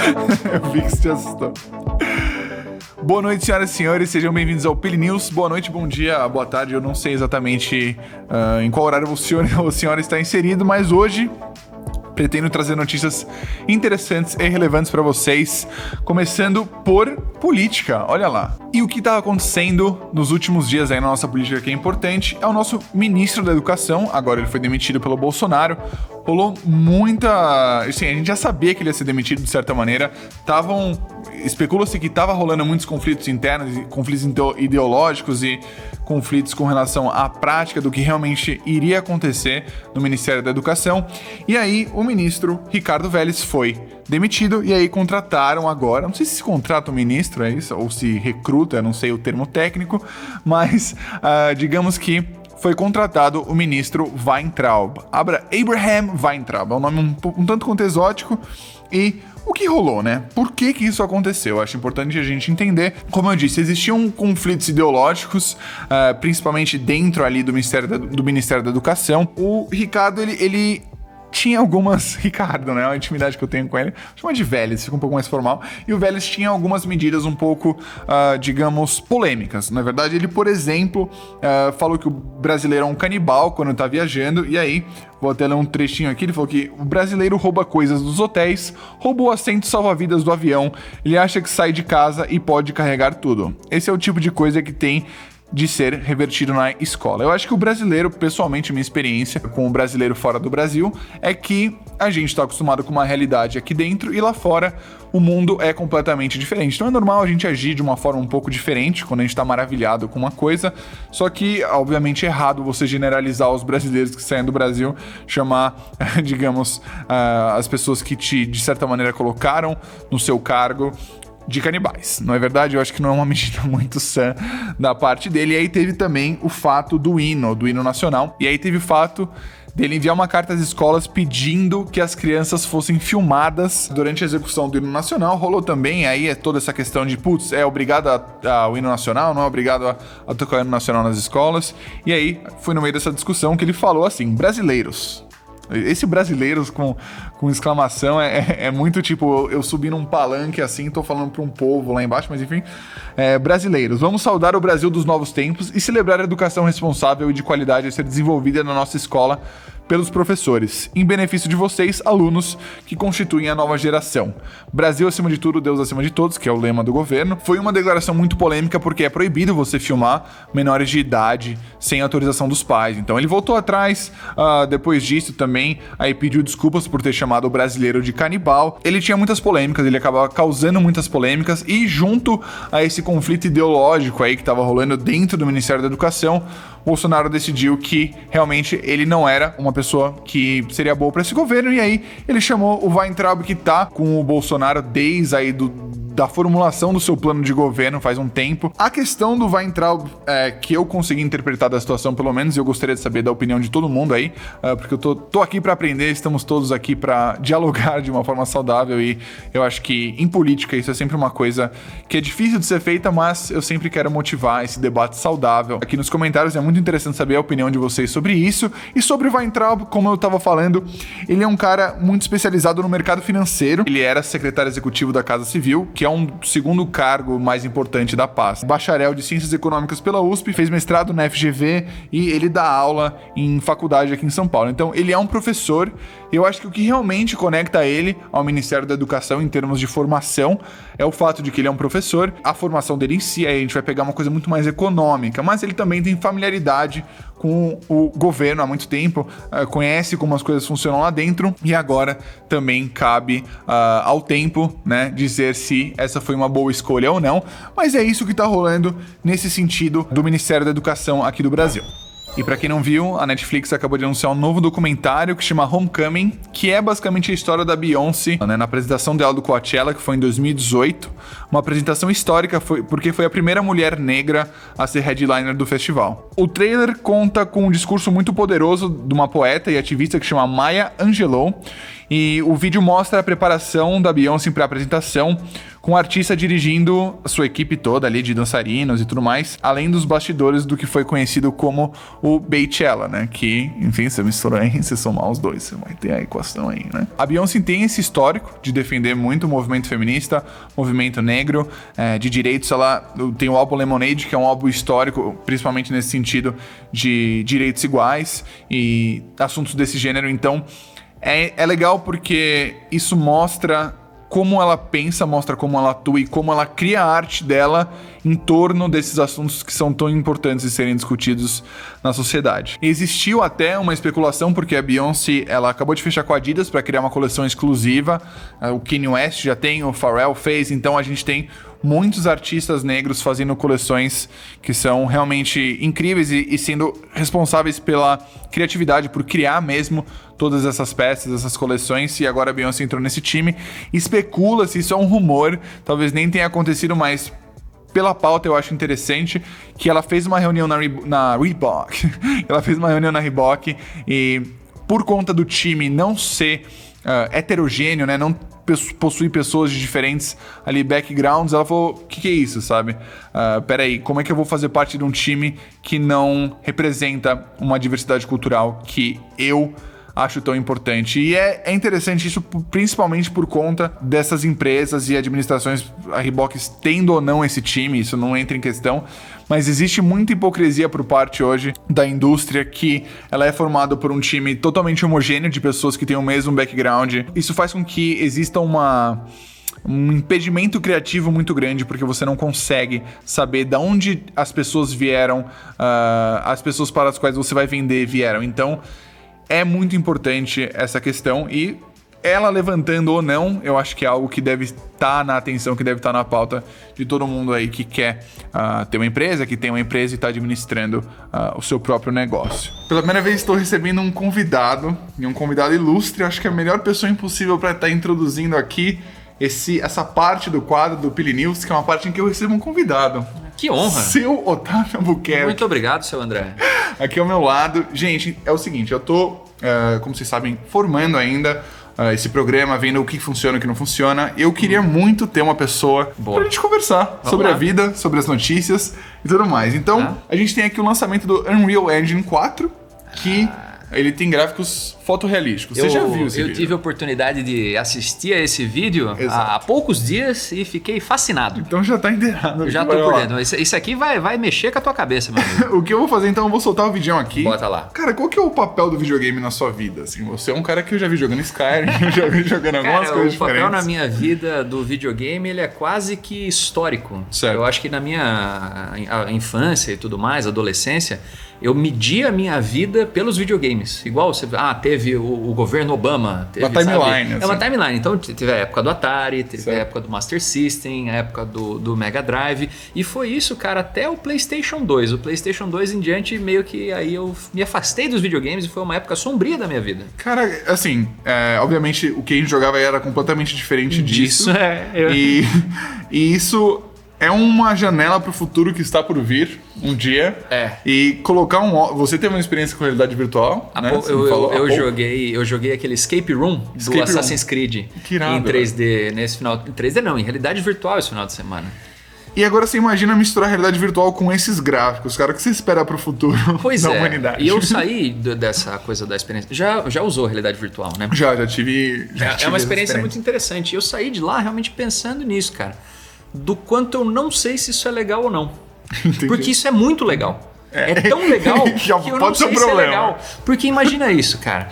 Eu vi que você te assustou. Boa noite, senhoras e senhores, sejam bem-vindos ao Pili News. Boa noite, bom dia, boa tarde. Eu não sei exatamente em qual horário o senhor está inserido, mas hoje pretendo trazer notícias interessantes e relevantes para vocês, começando por política, olha lá. E o que está acontecendo nos últimos dias aí na nossa política que é importante é o nosso ministro da Educação, agora ele foi demitido pelo Bolsonaro. Rolou muita... Assim, a gente já sabia que ele ia ser demitido de certa maneira. Especula-se que estava rolando muitos conflitos internos, conflitos ideológicos e conflitos com relação à prática do que realmente iria acontecer no Ministério da Educação. E aí o ministro Ricardo Vélez foi demitido e aí contrataram agora, não sei se contrata o ministro, é isso, ou se recruta, não sei o termo técnico, mas digamos que foi contratado o ministro Weintraub. Abraham Weintraub, é um nome um tanto quanto exótico. E o que rolou, né? Por que isso aconteceu? Eu acho importante a gente entender. Como eu disse, existiam conflitos ideológicos, principalmente dentro ali do Ministério da Educação. O Ricardo, ele tinha algumas... Ricardo, né? A intimidade que eu tenho com ele. Chama de Vélez, fica um pouco mais formal. E o Vélez tinha algumas medidas um pouco, digamos, polêmicas. Na verdade, ele, por exemplo, falou que o brasileiro é um canibal quando tá viajando. E aí, vou até ler um trechinho aqui. Ele falou que o brasileiro rouba coisas dos hotéis, rouba o assento salva-vidas do avião. Ele acha que sai de casa e pode carregar tudo. Esse é o tipo de coisa que tem de ser revertido na escola. Eu acho que o brasileiro, pessoalmente, minha experiência com o brasileiro fora do Brasil, é que a gente está acostumado com uma realidade aqui dentro e lá fora o mundo é completamente diferente. Então é normal a gente agir de uma forma um pouco diferente quando a gente está maravilhado com uma coisa, só que, obviamente, é errado você generalizar os brasileiros que saem do Brasil, chamar, digamos, as pessoas que de certa maneira, colocaram no seu cargo de canibais. Não é verdade? Eu acho que não é uma medida muito sã da parte dele. E aí teve também o fato do hino nacional. E aí teve o fato dele enviar uma carta às escolas pedindo que as crianças fossem filmadas durante a execução do hino nacional. Rolou também aí toda essa questão de, é obrigado ao hino nacional, não é obrigado a tocar o hino nacional nas escolas. E aí foi no meio dessa discussão que ele falou assim, brasileiros. Esse brasileiros com exclamação é muito tipo, eu subi num palanque assim, tô falando pra um povo lá embaixo, mas enfim. Brasileiros, vamos saudar o Brasil dos novos tempos e celebrar a educação responsável e de qualidade a ser desenvolvida na nossa escola pelos professores, em benefício de vocês, alunos, que constituem a nova geração. Brasil acima de tudo, Deus acima de todos, que é o lema do governo. Foi uma declaração muito polêmica porque é proibido você filmar menores de idade sem autorização dos pais. Então ele voltou atrás, depois disso também, aí pediu desculpas por ter chamado o brasileiro de canibal. Ele tinha muitas polêmicas, ele acabava causando muitas polêmicas e junto a esse conflito ideológico aí que estava rolando dentro do Ministério da Educação, Bolsonaro decidiu que realmente ele não era uma pessoa que seria boa para esse governo, e aí ele chamou o Weintraub, que tá com o Bolsonaro desde aí da formulação do seu plano de governo faz um tempo. A questão do Weintraub, que eu consegui interpretar da situação, pelo menos, e eu gostaria de saber da opinião de todo mundo aí, porque eu tô aqui para aprender, estamos todos aqui para dialogar de uma forma saudável, e eu acho que em política isso é sempre uma coisa que é difícil de ser feita, mas eu sempre quero motivar esse debate saudável. Aqui nos comentários é muito interessante saber a opinião de vocês sobre isso. E sobre o Weintraub, como eu tava falando, ele é um cara muito especializado no mercado financeiro. Ele era secretário executivo da Casa Civil, que é um segundo cargo mais importante da pasta. Bacharel de Ciências Econômicas pela USP, fez mestrado na FGV e ele dá aula em faculdade aqui em São Paulo. Então, ele é um professor. Eu acho que o que realmente conecta ele ao Ministério da Educação em termos de formação é o fato de que ele é um professor. A formação dele em si, aí a gente vai pegar uma coisa muito mais econômica, mas ele também tem familiaridade com o governo há muito tempo, conhece como as coisas funcionam lá dentro, e agora também cabe ao tempo, né, dizer se essa foi uma boa escolha ou não, mas é isso que tá rolando nesse sentido do Ministério da Educação aqui do Brasil. E pra quem não viu, a Netflix acabou de anunciar um novo documentário que chama Homecoming, que é basicamente a história da Beyoncé, né, na apresentação dela do Coachella, que foi em 2018. Uma apresentação histórica, porque foi a primeira mulher negra a ser headliner do festival. O trailer conta com um discurso muito poderoso de uma poeta e ativista que chama Maya Angelou, e o vídeo mostra a preparação da Beyoncé para a apresentação, com o artista dirigindo a sua equipe toda ali de dançarinos e tudo mais, além dos bastidores do que foi conhecido como o Beychella, né? Que, enfim, você mistura aí, você somar os dois, você vai ter a equação aí, né? A Beyoncé tem esse histórico de defender muito o movimento feminista, movimento negro, de direitos. Ela tem o álbum Lemonade, que é um álbum histórico, principalmente nesse sentido de direitos iguais e assuntos desse gênero. Então, é legal porque isso mostra como ela pensa, mostra como ela atua e como ela cria a arte dela em torno desses assuntos que são tão importantes de serem discutidos na sociedade. Existiu até uma especulação, porque a Beyoncé ela acabou de fechar com a Adidas para criar uma coleção exclusiva. O Kanye West já tem, o Pharrell fez, então a gente tem muitos artistas negros fazendo coleções que são realmente incríveis e sendo responsáveis pela criatividade, por criar mesmo todas essas peças, essas coleções, e agora a Beyoncé entrou nesse time. Especula-se, isso é um rumor, talvez nem tenha acontecido, mas pela pauta eu acho interessante que ela fez uma reunião na Reebok. Ela fez uma reunião na Reebok e por conta do time não ser heterogêneo, né, não possuir pessoas de diferentes ali backgrounds, ela falou, o que é isso, sabe? Peraí, como é que eu vou fazer parte de um time que não representa uma diversidade cultural que eu acho tão importante? E é interessante isso principalmente por conta dessas empresas e administrações, a Reebok tendo ou não esse time, isso não entra em questão, mas existe muita hipocrisia por parte hoje da indústria, que ela é formada por um time totalmente homogêneo de pessoas que têm o mesmo background. Isso faz com que exista um impedimento criativo muito grande, porque você não consegue saber de onde as pessoas vieram, as pessoas para as quais você vai vender vieram. Então, é muito importante essa questão, e ela levantando ou não, eu acho que é algo que deve estar na atenção, que deve estar na pauta de todo mundo aí que quer ter uma empresa, que tem uma empresa e está administrando o seu próprio negócio. Pela primeira vez estou recebendo um convidado, e um convidado ilustre. Acho que é a melhor pessoa impossível para estar introduzindo aqui essa parte do quadro do Pili News, que é uma parte em que eu recebo um convidado. Que honra! Seu Otávio Albuquerque. Muito obrigado, seu André. Aqui ao meu lado. Gente, é o seguinte, eu tô, como vocês sabem, formando ainda esse programa, vendo o que funciona e o que não funciona. Eu queria muito ter uma pessoa pra gente conversar sobre a vida, sobre as notícias e tudo mais. Então, a gente tem aqui o lançamento do Unreal Engine 4, que ele tem gráficos fotorrealísticos. Você já viu esse vídeo? Eu tive a oportunidade de assistir a esse vídeo há poucos dias e fiquei fascinado. Então já tá inteirado. Já tô por dentro. Isso aqui vai mexer com a tua cabeça, meu amigo. O que eu vou fazer então, eu vou soltar o vídeo aqui. Bota lá. Cara, qual que é o papel do videogame na sua vida? Assim, você é um cara que eu já vi jogando Skyrim, já vi jogando algumas coisas diferentes. O papel na minha vida do videogame, ele é quase que histórico. Certo. Eu acho que na minha infância e tudo mais, adolescência, eu media a minha vida pelos videogames. Igual você... teve o governo Obama. Teve, uma timeline. Assim. É uma timeline. Então teve a época do Atari, teve a época do Master System, a época do Mega Drive. E foi isso, cara, até o PlayStation 2. O PlayStation 2 em diante, meio que aí eu me afastei dos videogames e foi uma época sombria da minha vida. Cara, assim, obviamente o que a gente jogava era completamente diferente disso. E isso... é uma janela pro futuro que está por vir um dia. E colocar você teve uma experiência com realidade virtual, né? Eu joguei aquele Escape Room do Assassin's Creed em 3D nesse final. 3D não, em realidade virtual esse final de semana. E agora você imagina misturar a realidade virtual com esses gráficos, cara, o que você espera pro futuro da humanidade? E eu saí dessa coisa da experiência. Já usou realidade virtual, né? Já tive. É uma experiência muito interessante. Eu saí de lá realmente pensando nisso, cara. Do quanto eu não sei se isso é legal ou não. Entendi. Porque isso é muito legal. É tão legal que eu não sei se é legal. Porque imagina isso, cara.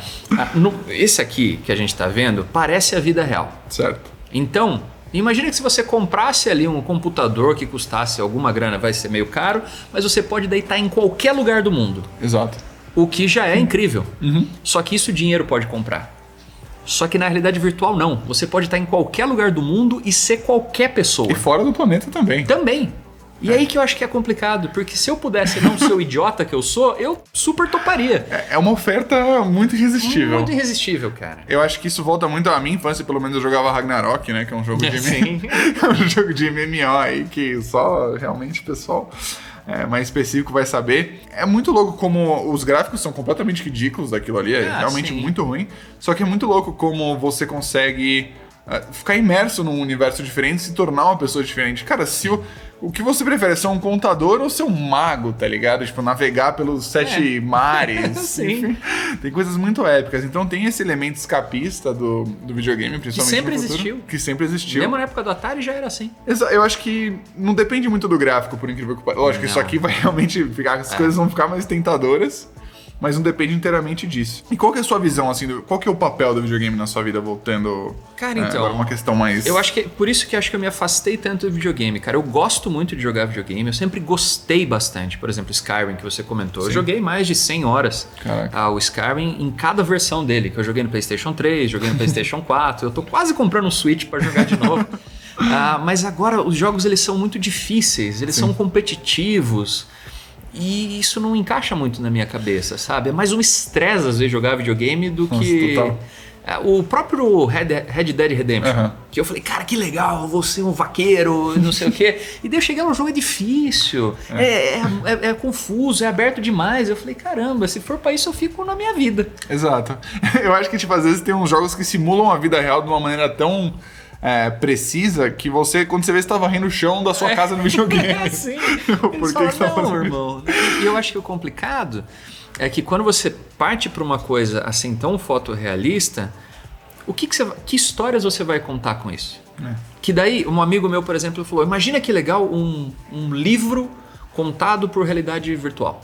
Esse aqui que a gente tá vendo parece a vida real. Certo. Então, imagina que se você comprasse ali um computador que custasse alguma grana, vai ser meio caro, mas você pode daí estar em qualquer lugar do mundo. Exato. O que já é incrível. Só que isso o dinheiro pode comprar. Só que na realidade virtual não. Você pode estar em qualquer lugar do mundo e ser qualquer pessoa. E fora do planeta também. Também. E aí que eu acho que é complicado, porque se eu pudesse não ser o idiota que eu sou, eu super toparia. É uma oferta muito irresistível. Muito irresistível, cara. Eu acho que isso volta muito à minha infância, pelo menos eu jogava Ragnarok, né? Que é um jogo de é um jogo de MMO aí, que só realmente o pessoal mais específico vai saber. É muito louco como os gráficos são completamente ridículos daquilo ali, é realmente muito ruim. Só que é muito louco como você consegue ficar imerso num universo diferente, se tornar uma pessoa diferente. Cara, se o que você prefere, ser um contador ou ser um mago, tá ligado? Tipo, navegar pelos 7 mares. Sim. Enfim, tem coisas muito épicas. Então tem esse elemento escapista do videogame, principalmente que sempre existiu. Que sempre existiu. Mesmo na época do Atari já era assim. Eu acho que não depende muito do gráfico, por incrível que pareça. Lógico, isso aqui vai realmente ficar... As coisas vão ficar mais tentadoras. Mas não depende inteiramente disso. E qual que é a sua visão, assim, qual que é o papel do videogame na sua vida, voltando... Cara, então... agora uma questão mais... Eu acho que por isso que eu me afastei tanto do videogame, cara. Eu gosto muito de jogar videogame, eu sempre gostei bastante. Por exemplo, Skyrim, que você comentou. Sim. Eu joguei mais de 100 horas o Skyrim em cada versão dele. Que eu joguei no PlayStation 3, joguei no PlayStation 4. Eu tô quase comprando um Switch pra jogar de novo. Mas agora, os jogos, eles são muito difíceis, eles são competitivos... E isso não encaixa muito na minha cabeça, sabe? É mais um estresse, às vezes, jogar videogame do que... Total. O próprio Red Dead Redemption, que eu falei, cara, que legal, vou ser um vaqueiro, não sei o quê. E daí eu cheguei no jogo, é difícil, é confuso, é aberto demais. Eu falei, caramba, se for pra isso eu fico na minha vida. Exato. Eu acho que, tipo, às vezes tem uns jogos que simulam a vida real de uma maneira tão... precisa que você, quando você vê, você tá varrendo o chão da sua casa no videogame. Sim. Por que você tá fazendo irmão? E eu acho que o complicado é que quando você parte pra uma coisa assim tão fotorrealista, que histórias você vai contar com isso? Que daí, um amigo meu, por exemplo, falou, imagina que legal um livro contado por realidade virtual.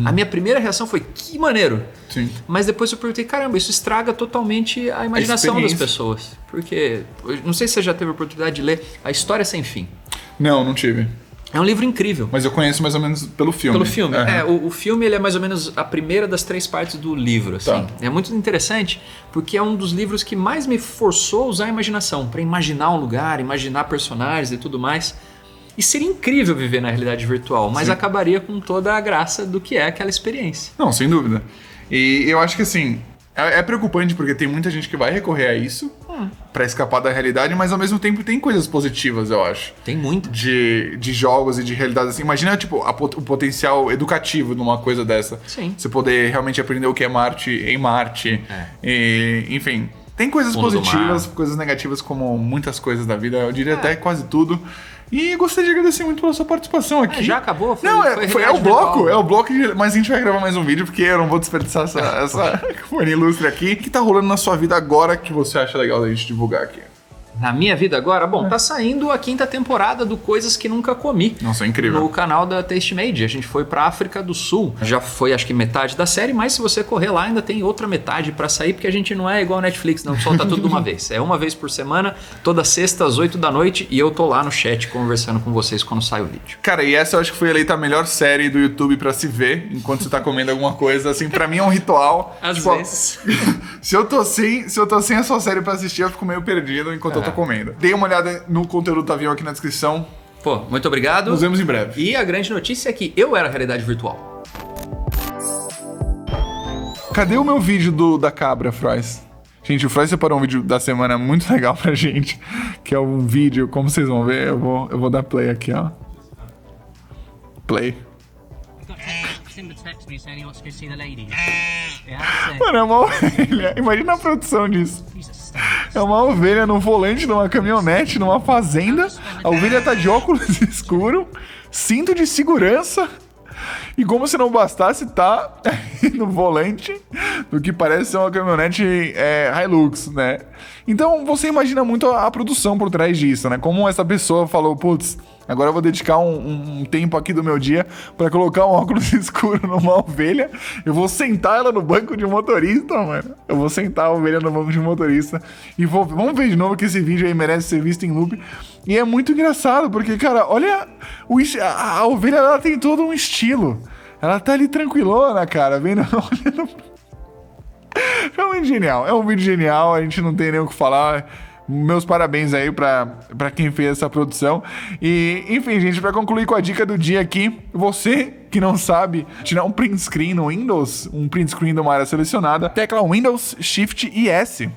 A minha primeira reação foi, que maneiro. Sim. Mas depois eu perguntei, caramba, isso estraga totalmente a imaginação das pessoas. Porque, não sei se você já teve a oportunidade de ler A História Sem Fim. Não tive. É um livro incrível. Mas eu conheço mais ou menos pelo filme. Pelo filme. O filme ele é mais ou menos a primeira das 3 partes do livro. Assim. Tá. É muito interessante, porque é um dos livros que mais me forçou a usar a imaginação. Para imaginar um lugar, imaginar personagens e tudo mais. E seria incrível viver na realidade virtual, mas acabaria com toda a graça do que é aquela experiência. Não, sem dúvida. E eu acho que assim, é preocupante porque tem muita gente que vai recorrer a isso pra escapar da realidade, mas ao mesmo tempo tem coisas positivas, eu acho. Tem muito. De jogos e de realidades assim. Imagina, tipo, o potencial educativo numa coisa dessa. Sim. Você poder realmente aprender o que é Marte em Marte. E, enfim... Tem coisas positivas, coisas negativas, como muitas coisas da vida, eu diria até quase tudo. E gostaria de agradecer muito pela sua participação aqui. Já acabou? É o bloco, mas a gente vai gravar mais um vídeo, porque eu não vou desperdiçar essa companhia ilustre aqui. O que tá rolando na sua vida agora que você acha legal da gente divulgar aqui? Na minha vida agora? Bom, tá saindo a 5ª temporada do Coisas Que Nunca Comi. Nossa, é incrível. No canal da Tastemade. A gente foi pra África do Sul. Já foi, acho que, metade da série, mas se você correr lá, ainda tem outra metade pra sair, porque a gente não é igual a Netflix, não solta tudo de uma vez. É uma vez por semana, toda sexta às 8 da noite, e eu tô lá no chat conversando com vocês quando sai o vídeo. Cara, e essa eu acho que foi eleita a melhor série do YouTube pra se ver, enquanto você tá comendo alguma coisa. Assim, pra mim é um ritual. Às vezes. Se eu tô sem a sua série pra assistir, eu fico meio perdido enquanto eu tô comendo. Dê uma olhada no conteúdo do avião aqui na descrição. Pô, muito obrigado. Nos vemos em breve. E a grande notícia é que eu era a realidade virtual. Cadê o meu vídeo da cabra, Frois? Gente, o Frois separou um vídeo da semana muito legal pra gente, que é um vídeo, como vocês vão ver, eu vou dar play aqui, ó. Play. Mano, é uma ovelha. Imagina a produção disso. É uma ovelha no volante de uma caminhonete, numa fazenda. A ovelha tá de óculos escuro, cinto de segurança. E como se não bastasse, tá no volante do que parece ser uma caminhonete Hilux, né? Então você imagina muito a produção por trás disso, né? Como essa pessoa falou, putz, agora eu vou dedicar um tempo aqui do meu dia pra colocar um óculos escuro numa ovelha. Eu vou sentar ela no banco de motorista, mano. Eu vou sentar a ovelha no banco de motorista e vamos ver de novo que esse vídeo aí merece ser visto em loop. E é muito engraçado, porque, cara, olha, a ovelha, ela tem todo um estilo. Ela tá ali tranquilona, cara, vendo, olhando. Realmente genial, é um vídeo genial, a gente não tem nem o que falar. Meus parabéns aí pra quem fez essa produção. E, enfim, gente, pra concluir com a dica do dia aqui, você que não sabe tirar um print screen no Windows, um print screen de uma área selecionada, tecla Windows, Shift e S.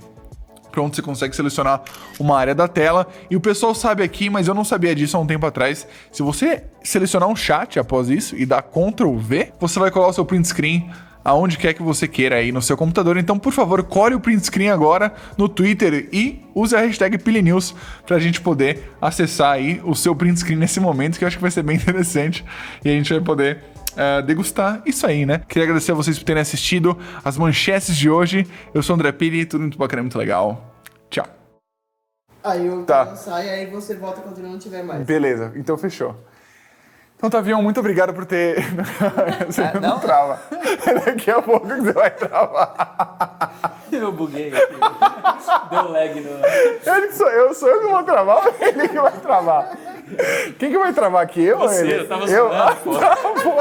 Pronto, você consegue selecionar uma área da tela. E o pessoal sabe aqui, mas eu não sabia disso há um tempo atrás. Se você selecionar um chat após isso e dar Ctrl V, você vai colar o seu print screen aonde quer que você queira aí no seu computador. Então, por favor, colhe o print screen agora no Twitter e use a hashtag PiliNews pra gente poder acessar aí o seu print screen nesse momento, que eu acho que vai ser bem interessante e a gente vai poder degustar isso aí, né? Queria agradecer a vocês por terem assistido as manchetes de hoje. Eu sou o André Pili, tudo muito bacana, muito legal. Tchau. Aí eu saio, aí você volta quando não tiver mais. Beleza, então fechou. Então, Tavião, muito obrigado por ter... Você não trava. Daqui a pouco você vai travar. Eu buguei aqui. Deu lag no... Eu sou eu que vou travar ou ele que vai travar? Quem que vai travar aqui? Eu Você, ou ele? eu tava sonhando, pô. Tá, pô.